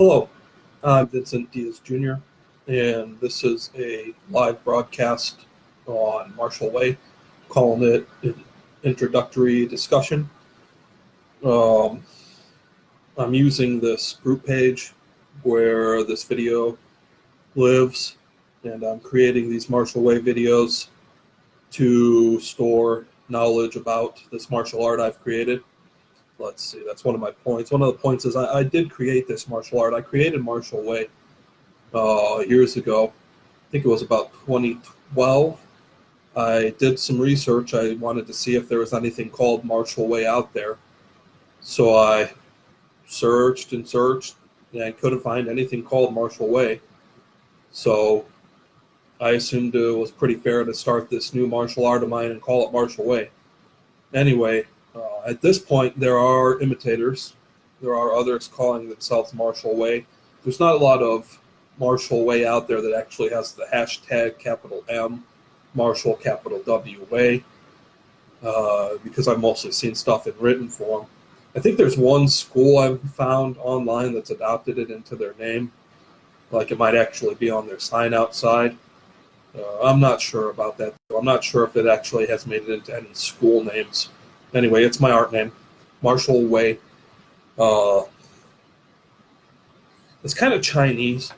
Hello, I'm Vincent Diaz Jr., and this is a live broadcast on Marshall Way, calling it an introductory discussion. Um, I'm using this group page where this video lives, and I'm creating these Marshall Way videos to store knowledge about this martial art I've created. Let's see, that's one of my points. One of the points is I did create this martial art. I created Marshall Way years ago. I think it was about 2012. I did some research. I wanted to see if there was anything called Marshall Way out there. So I searched and searched, and I couldn't find anything called Marshall Way. So I assumed it was pretty fair to start this new martial art of mine and call it Marshall Way. Anyway, at this point, there are imitators. There are others calling themselves Marshall Way. There's not a lot of Marshall Way out there that actually has the hashtag capital M, Marshall capital W Way, because I've mostly seen stuff in written form. I think there's one school I've found online that's adopted it into their name, like it might actually be on their sign outside. I'm not sure about that. I'm not sure if it actually has made it into any school names. Anyway, it's my art name, Marshall Way. It's kind of Chinese,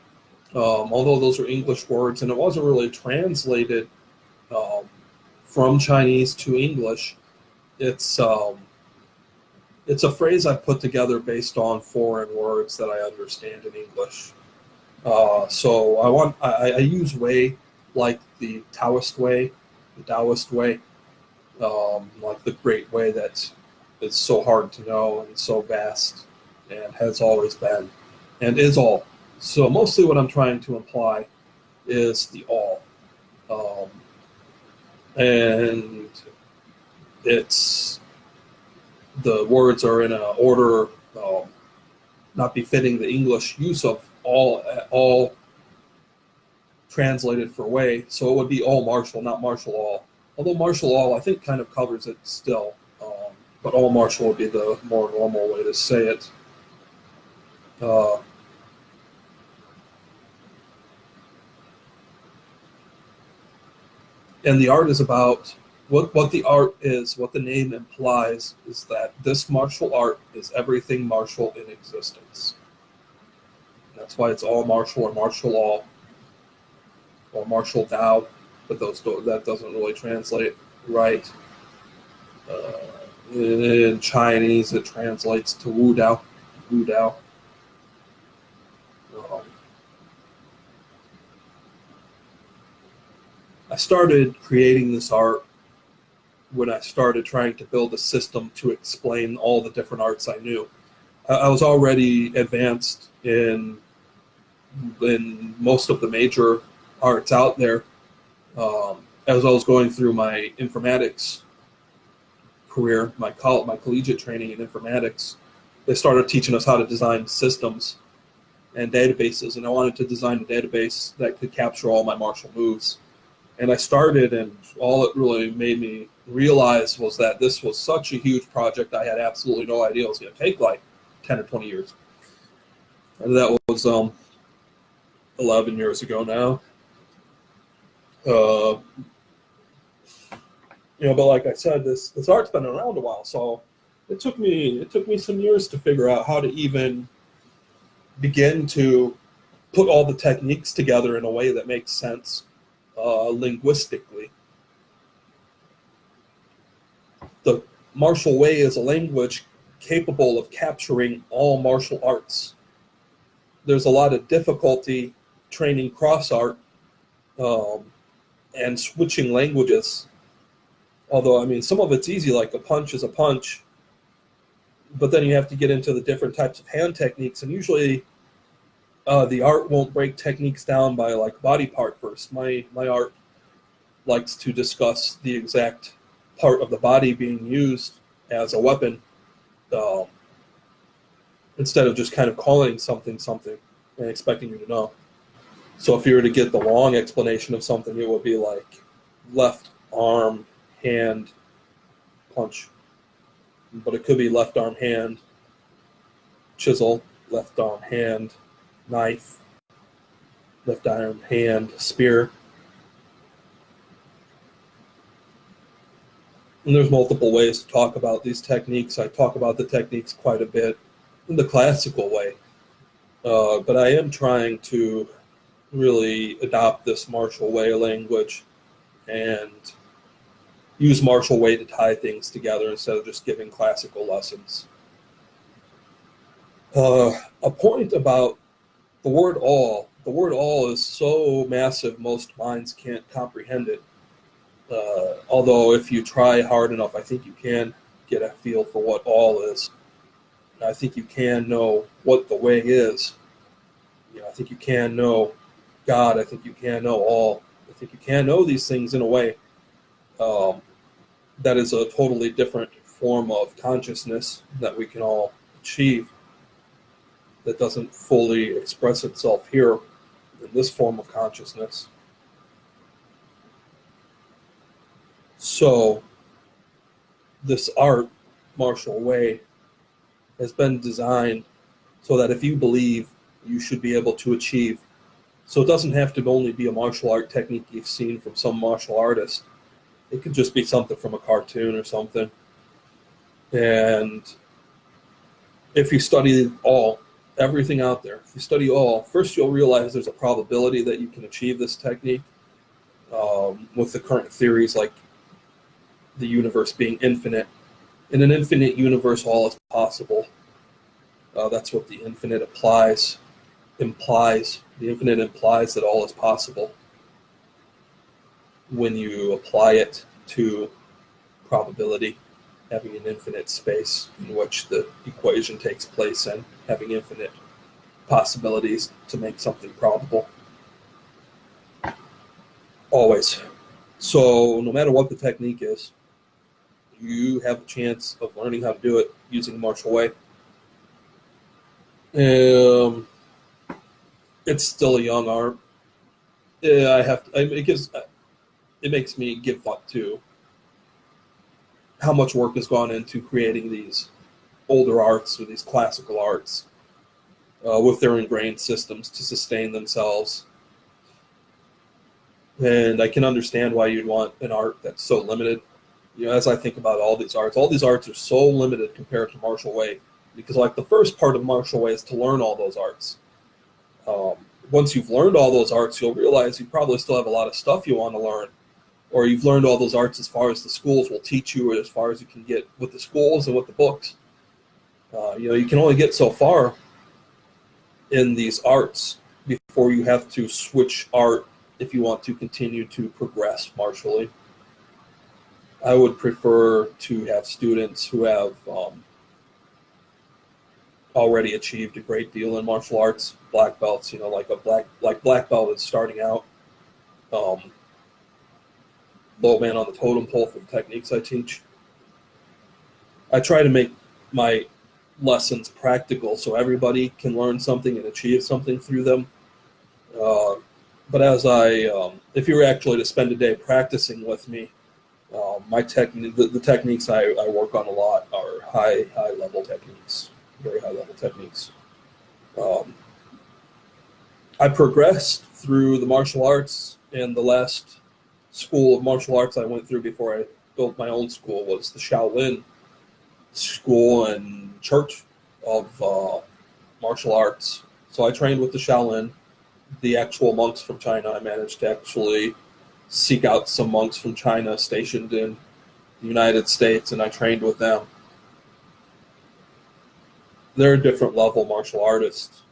although those are English words, and it wasn't really translated from Chinese to English. It's a phrase I put together based on foreign words that I understand in English. So I use way like the Taoist way, the Taoist way, like the great way that is so hard to know and so vast and has always been and is all. So mostly what I'm trying to imply is the all. And it's the words are in an order not befitting the English use of all translated for way, so it would be all martial, not martial all. Although martial all, I think, kind of covers it still, but all martial would be the more normal way to say it. And the art is about what the art is, what the name implies is that this martial art is everything martial in existence. That's why it's all martial or martial all or martial Tao, but that doesn't really translate right. In Chinese, it translates to Wu Dao. Wu Dao. I started creating this art when I started trying to build a system to explain all the different arts I knew. I was already advanced in most of the major arts out there. As I was going through my informatics career, my collegiate training in informatics, they started teaching us how to design systems and databases, and I wanted to design a database that could capture all my martial moves. And I started, and all it really made me realize was that this was such a huge project, I had absolutely no idea it was going to take like 10 or 20 years. And that was 11 years ago now. But like I said, this art's been around a while, so it took me some years to figure out how to even begin to put all the techniques together in a way that makes sense linguistically. The martial way is a language capable of capturing all martial arts. There's a lot of difficulty training cross art and switching languages. Although, I mean, some of it's easy, like a punch is a punch, but then you have to get into the different types of hand techniques, and usually the art won't break techniques down by like body part first. My art likes to discuss the exact part of the body being used as a weapon, instead of just kind of calling something and expecting you to know. So if you were to get the long explanation of something, it would be like left arm, hand, punch. But it could be left arm, hand, chisel, left arm, hand, knife, left iron hand, spear. And there's multiple ways to talk about these techniques. I talk about the techniques quite a bit in the classical way, but I am trying to really adopt this martial way language and use martial way to tie things together instead of just giving classical lessons. A point about the word all. The word all is so massive most minds can't comprehend it. Although if you try hard enough, I think you can get a feel for what all is. I think you can know what the way is. I think you can know God. I think you can know all. I think you can know these things in a way that is a totally different form of consciousness that we can all achieve, that doesn't fully express itself here in this form of consciousness. So this art, martial way, has been designed so that if you believe, you should be able to achieve. So it doesn't have to only be a martial art technique you've seen from some martial artist. It could just be something from a cartoon or something. And if you study everything out there, if you study all, first you'll realize there's a probability that you can achieve this technique with the current theories, like the universe being infinite. In an infinite universe, all is possible. That's what the infinite implies. The infinite implies that all is possible when you apply it to probability, having an infinite space in which the equation takes place and having infinite possibilities to make something probable. Always. So no matter what the technique is, you have a chance of learning how to do it using martial way. It's still a young art. It makes me give thought to how much work has gone into creating these older arts or these classical arts with their ingrained systems to sustain themselves. And I can understand why you'd want an art that's so limited. As I think about all these arts are so limited compared to martial way, because like the first part of martial way is to learn all those arts. Once you've learned all those arts, you'll realize you probably still have a lot of stuff you want to learn, or you've learned all those arts as far as the schools will teach you, or as far as you can get with the schools and with the books. You can only get so far in these arts before you have to switch art if you want to continue to progress martially. I would prefer to have students who have already achieved a great deal in martial arts, black belts, like black belt is starting out, low man on the totem pole for the techniques I teach. I try to make my lessons practical so everybody can learn something and achieve something through them. But if you were actually to spend a day practicing with me, the techniques I work on a lot are high level techniques, very high level techniques. I progressed through the martial arts, and the last school of martial arts I went through before I built my own school was the Shaolin School and Church of Martial Arts. So I trained with the Shaolin, the actual monks from China. I managed to actually seek out some monks from China stationed in the United States, and I trained with them. They're a different level martial artists.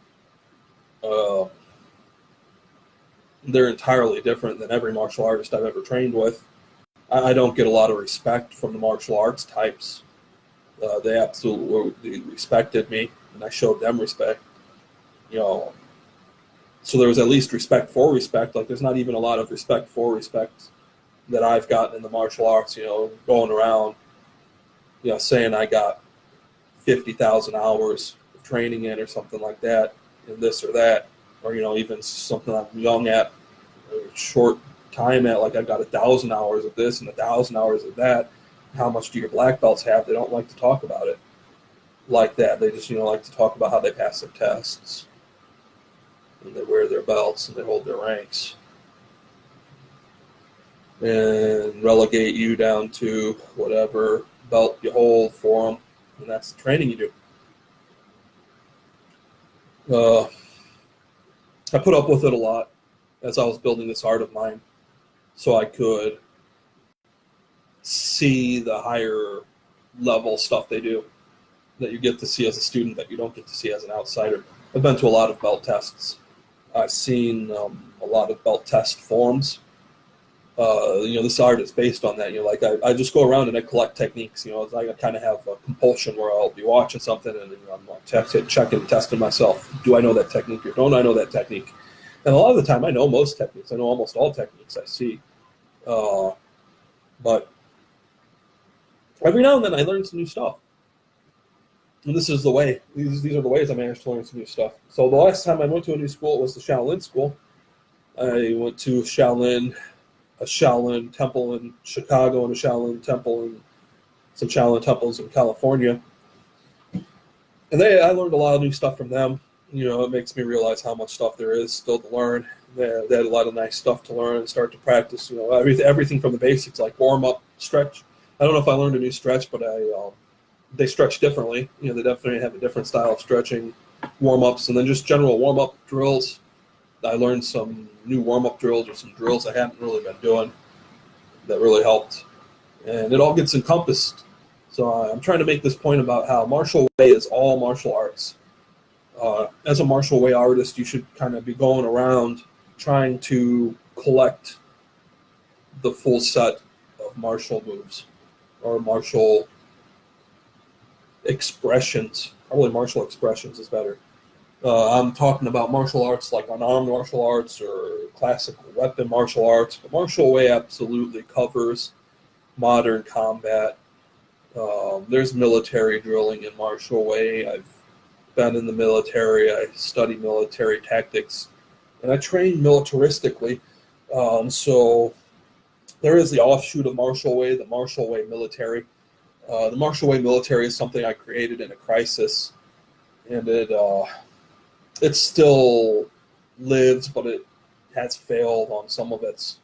They're entirely different than every martial artist I've ever trained with. I don't get a lot of respect from the martial arts types. They absolutely respected me, and I showed them respect. So there was at least respect for respect. Like, there's not even a lot of respect for respect that I've gotten in the martial arts, going around, saying I got 50,000 hours of training in or something like that, in this or that, or, even something I'm young at, a short time at, like I've got 1,000 hours of this and 1,000 hours of that. How much do your black belts have? They don't like to talk about it like that. They just, like to talk about how they pass their tests. and they wear their belts and they hold their ranks and relegate you down to whatever belt you hold for them, and that's the training you do. I put up with it a lot as I was building this art of mine, so I could see the higher level stuff they do that you get to see as a student that you don't get to see as an outsider. I've been to a lot of belt tests. I've seen a lot of belt test forums. This art is based on that. I just go around and I collect techniques. I kind of have a compulsion where I'll be watching something and I'm like checking, testing myself. Do I know that technique or don't I know that technique? And a lot of the time I know most techniques. I know almost all techniques I see. But every now and then I learn some new stuff. And this is the way. These are the ways I managed to learn some new stuff. So the last time I went to a new school was the Shaolin school. I went to a Shaolin temple in Chicago and a Shaolin temple and some Shaolin temples in California. And I learned a lot of new stuff from them. It makes me realize how much stuff there is still to learn. They had a lot of nice stuff to learn and start to practice. Everything from the basics like warm up, stretch. I don't know if I learned a new stretch, but they stretch differently. They definitely have a different style of stretching, warm-ups, and then just general warm-up drills. I learned some new warm-up drills or some drills I hadn't really been doing that really helped. And it all gets encompassed. So I'm trying to make this point about how martial way is all martial arts. As a martial way artist, you should kind of be going around trying to collect the full set of martial moves or martial expressions. Probably martial expressions is better. I'm talking about martial arts like unarmed martial arts or classical weapon martial arts, but martial way absolutely covers modern combat. There's military drilling in martial way. I've been in the military. I study military tactics, and I train militaristically. So there is the offshoot of martial way, the martial way military. The martial way military is something I created in a crisis, and it still lives, but it has failed on some of its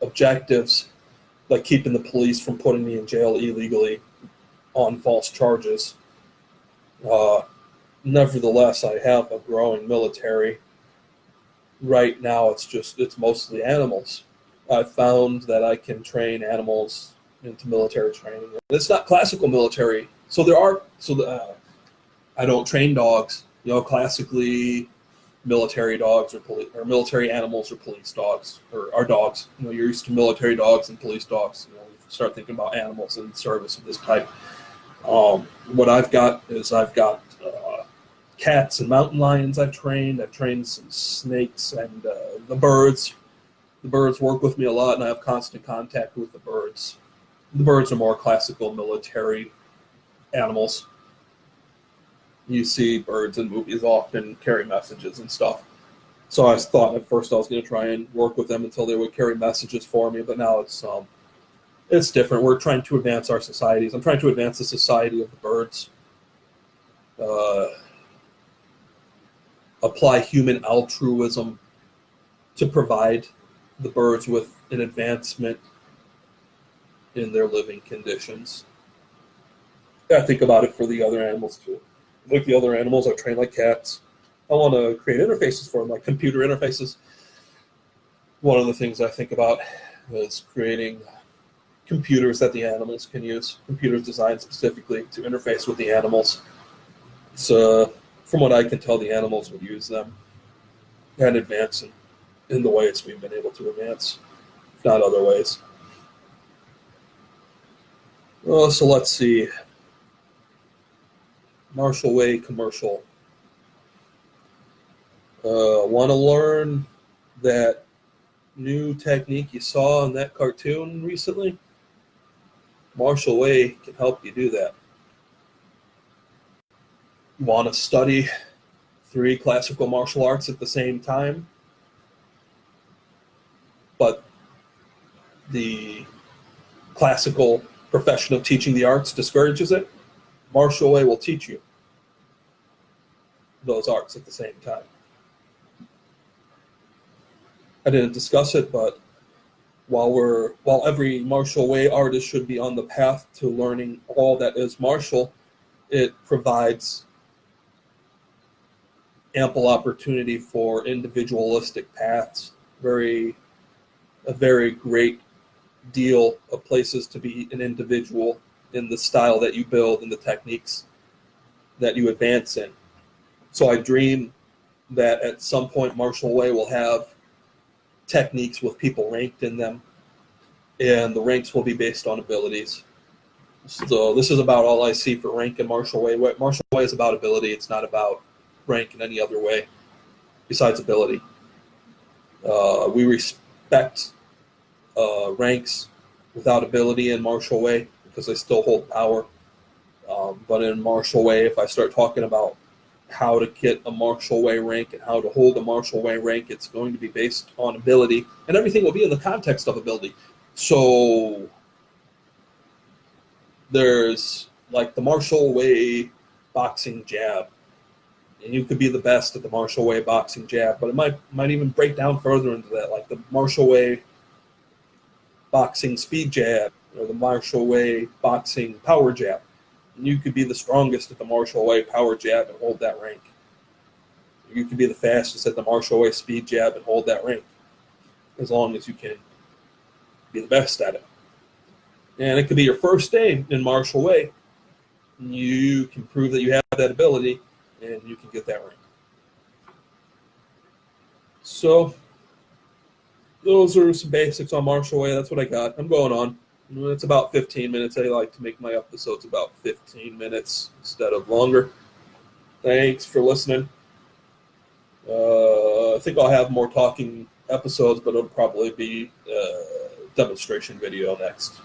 objectives, like keeping the police from putting me in jail illegally on false charges. Nevertheless, I have a growing military. Right now, it's mostly animals. I've found that I can train animals into military training. It's not classical military. I don't train dogs. Classically, military dogs or military animals are police dogs or are dogs. You're used to military dogs and police dogs. You start thinking about animals in service of this type. What I've got cats and mountain lions. I've trained some snakes and the birds. The birds work with me a lot, and I have constant contact with the birds. The birds are more classical military animals. You see birds in movies often carry messages and stuff. So I thought at first I was going to try and work with them until they would carry messages for me, but now it's different. We're trying to advance our societies. I'm trying to advance the society of the birds. Apply human altruism to provide the birds with an advancement in their living conditions. I think about it for the other animals too. Like the other animals, I train like cats. I want to create interfaces for them, like computer interfaces. One of the things I think about is creating computers that the animals can use, computers designed specifically to interface with the animals. So, from what I can tell, the animals would use them and advance in the ways we've been able to advance, if not other ways. Well, so let's see. Martial Way commercial. Want to learn that new technique you saw in that cartoon recently? Martial Way can help you do that. You want to study 3 classical martial arts at the same time, but the classical profession of teaching the arts discourages it? Martial Way will teach you those arts at the same time. I didn't discuss it, but while every martial way artist should be on the path to learning all that is martial, it provides ample opportunity for individualistic paths. A very great deal of places to be an individual in the style that you build and the techniques that you advance in. So I dream that at some point Martial Way will have techniques with people ranked in them, and the ranks will be based on abilities. So this is about all I see for rank in Martial Way. Martial Way is about ability. It's not about rank in any other way besides ability. We respect ranks without ability in Martial Way because they still hold power. But in Martial Way, if I start talking about how to get a Martial Way rank and how to hold a Martial Way rank, it's going to be based on ability, and everything will be in the context of ability. So there's like the Martial Way boxing jab, and you could be the best at the Martial Way boxing jab, but it might even break down further into that, like the Martial Way boxing speed jab or the Martial Way boxing power jab. And you could be the strongest at the Martial Way power jab and hold that rank. You could be the fastest at the Martial Way speed jab and hold that rank, as long as you can be the best at it. And it could be your first day in Martial Way. You can prove that you have that ability, and you can get that rank. So those are some basics on Martial Way. That's what I got. I'm going on. It's about 15 minutes. I like to make my episodes about 15 minutes instead of longer. Thanks for listening. I think I'll have more talking episodes, but it'll probably be a demonstration video next.